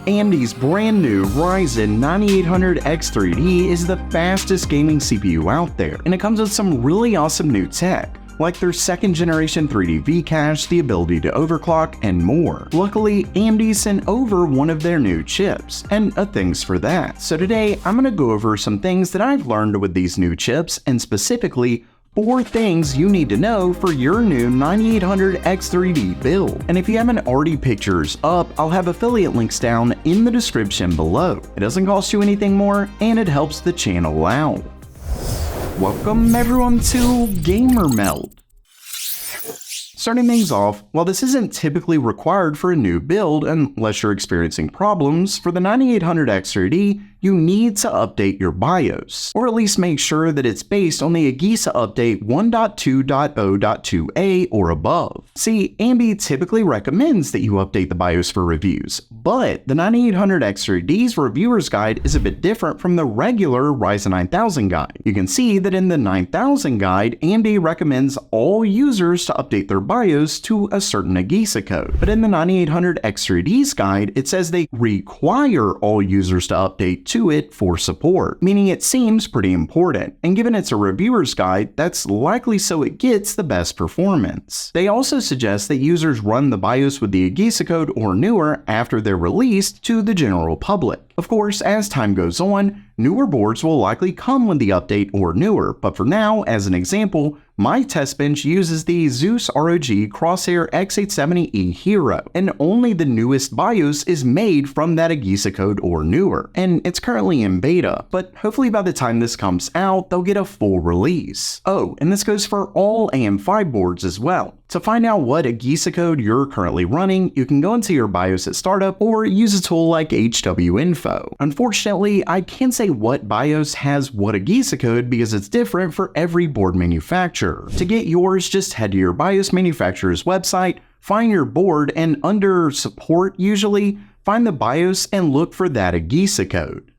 AMD's brand new Ryzen 9800X3D is the fastest gaming CPU out there, and it comes with some really awesome new tech, like their 2nd generation 3D V-Cache, the ability to overclock, and more. Luckily, AMD sent over one of their new chips, and thanks for that. So today, I'm gonna go over some things that I've learned with these new chips, and specifically, 4 things you need to know for your new 9800X3D build. And if you haven't already picked yours up, I'll have affiliate links down in the description below. It doesn't cost you anything more, and it helps the channel out. Welcome everyone to Gamer Melt. Starting things off, while this isn't typically required for a new build unless you're experiencing problems, for the 9800X3D, you need to update your BIOS, or at least make sure that it's based on the AGESA update 1.2.0.2a or above. See, AMD typically recommends that you update the BIOS for reviews, but the 9800X3D's reviewer's guide is a bit different from the regular Ryzen 9000 guide. You can see that in the 9000 guide, AMD recommends all users to update their BIOS to a certain AGESA code, but in the 9800X3D's guide, it says they require all users to update to it for support, meaning it seems pretty important, and given it's a reviewer's guide, that's likely so it gets the best performance. They also suggest that users run the BIOS with the AGESA code or newer after they're released to the general public. Of course, as time goes on, newer boards will likely come with the update or newer, but for now, as an example, my test bench uses the Zeus ROG Crosshair X870E Hero, and only the newest BIOS is made from that AGESA code or newer, and it's currently in beta, but hopefully by the time this comes out, they'll get a full release. Oh, and this goes for all AM5 boards as well. To find out what AGESA code you're currently running, you can go into your BIOS at startup or use a tool like HWinfo. Unfortunately, I can't say what BIOS has what AGESA code because it's different for every board manufacturer. To get yours, just head to your BIOS manufacturer's website, find your board, and under support usually, find the BIOS and look for that AGESA code.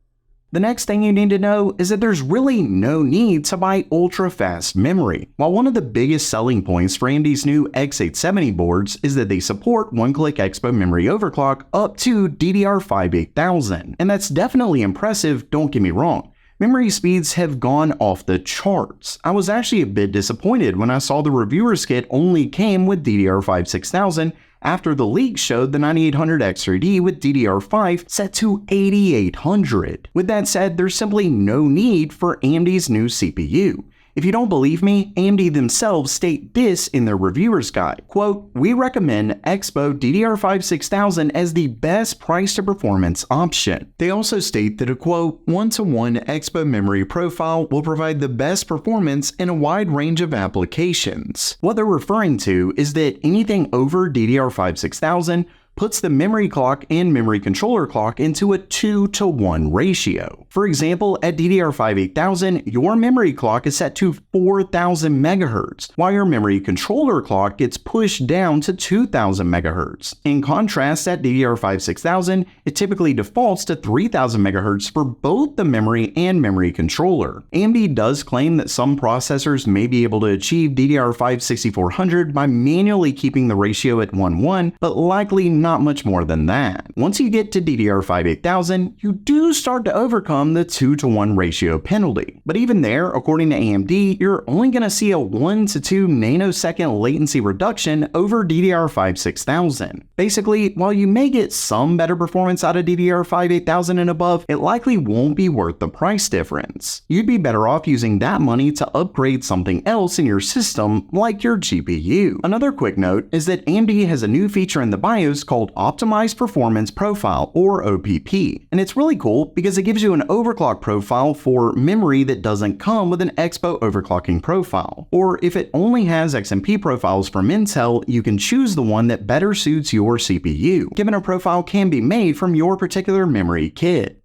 The next thing you need to know is that there's really no need to buy ultra-fast memory. While one of the biggest selling points for AMD's new X870 boards is that they support one-click Expo memory overclock up to DDR5 8000, and that's definitely impressive, don't get me wrong. Memory speeds have gone off the charts. I was actually a bit disappointed when I saw the reviewer's kit only came with DDR5 6000 after the leak showed the 9800X3D with DDR5 set to 8800. With that said, there's simply no need for AMD's new CPU. If you don't believe me, AMD themselves state this in their reviewer's guide. Quote, "We recommend Expo DDR5 6000 as the best price to performance option." They also state that a quote, "1-to-1 Expo memory profile will provide the best performance in a wide range of applications." What they're referring to is that anything over DDR5 6000 puts the memory clock and memory controller clock into a 2-to-1 ratio. For example, at DDR5 8000, your memory clock is set to 4000 MHz, while your memory controller clock gets pushed down to 2000 MHz. In contrast, at DDR5 6000, it typically defaults to 3000 MHz for both the memory and memory controller. AMD does claim that some processors may be able to achieve DDR5 6400 by manually keeping the ratio at 1:1, but likely not much more than that. Once you get to DDR5 8000, you do start to overcome the 2-to-1 ratio penalty. But even there, according to AMD, you're only going to see a 1 to 2 nanosecond latency reduction over DDR5 6000. Basically, while you may get some better performance out of DDR5 8000 and above, it likely won't be worth the price difference. You'd be better off using that money to upgrade something else in your system, like your GPU. Another quick note is that AMD has a new feature in the BIOS called Optimized Performance Profile, or OPP, and it's really cool because it gives you an overclock profile for memory that doesn't come with an Expo overclocking profile. Or if it only has XMP profiles from Intel, you can choose the one that better suits your CPU, given a profile can be made from your particular memory kit.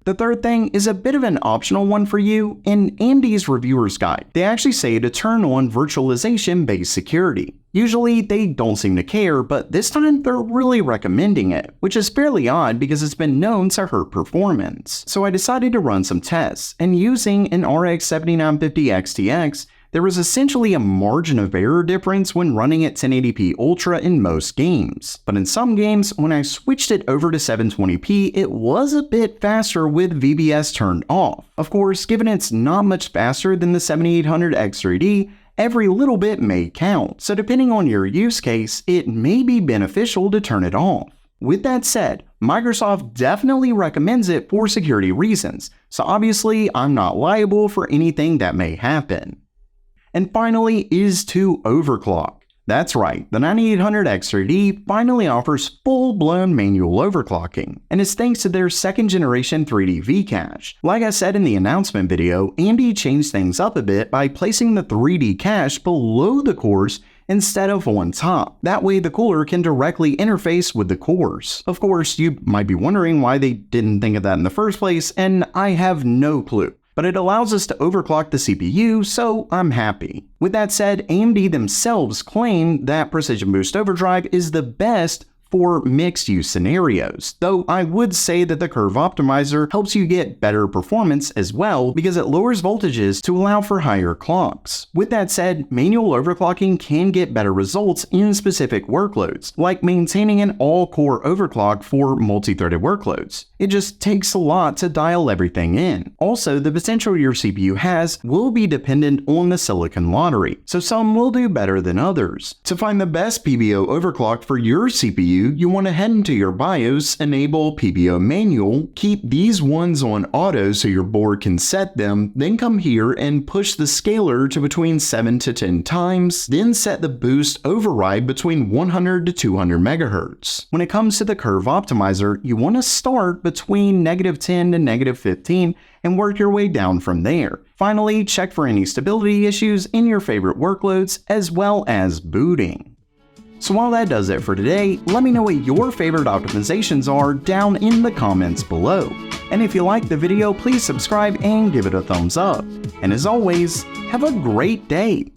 The third thing is a bit of an optional one for you. In AMD's reviewer's guide, they actually say to turn on virtualization-based security. Usually they don't seem to care, but this time they're really recommending it, which is fairly odd because it's been known to hurt performance. So I decided to run some tests, and using an RX 7950 XTX, there was essentially a margin of error difference when running at 1080p Ultra in most games. But in some games, when I switched it over to 720p, it was a bit faster with VBS turned off. Of course, given it's not much faster than the 7800 X3D, every little bit may count, so depending on your use case, it may be beneficial to turn it off. With that said, Microsoft definitely recommends it for security reasons, so obviously I'm not liable for anything that may happen. And finally is to overclock. That's right, the 9800 X3D finally offers full-blown manual overclocking, and it's thanks to their 2nd generation 3D V-Cache. Like I said in the announcement video, AMD changed things up a bit by placing the 3D cache below the cores instead of on top. That way the cooler can directly interface with the cores. Of course, you might be wondering why they didn't think of that in the first place, and I have no clue. But it allows us to overclock the CPU, so I'm happy. With that said, AMD themselves claim that Precision Boost Overdrive is the best for mixed-use scenarios, though I would say that the Curve Optimizer helps you get better performance as well because it lowers voltages to allow for higher clocks. With that said, manual overclocking can get better results in specific workloads, like maintaining an all-core overclock for multi-threaded workloads. It just takes a lot to dial everything in. Also, the potential your CPU has will be dependent on the silicon lottery, so some will do better than others. To find the best PBO overclock for your CPU, you want to head into your BIOS, enable PBO manual, keep these ones on auto so your board can set them, then come here and push the scaler to between 7 to 10 times, then set the boost override between 100 to 200 MHz. When it comes to the Curve Optimizer, you want to start between -10 to -15 and work your way down from there. Finally, check for any stability issues in your favorite workloads as well as booting. So while that does it for today, let me know what your favorite optimizations are down in the comments below. And if you liked the video, please subscribe and give it a thumbs up. And as always, have a great day!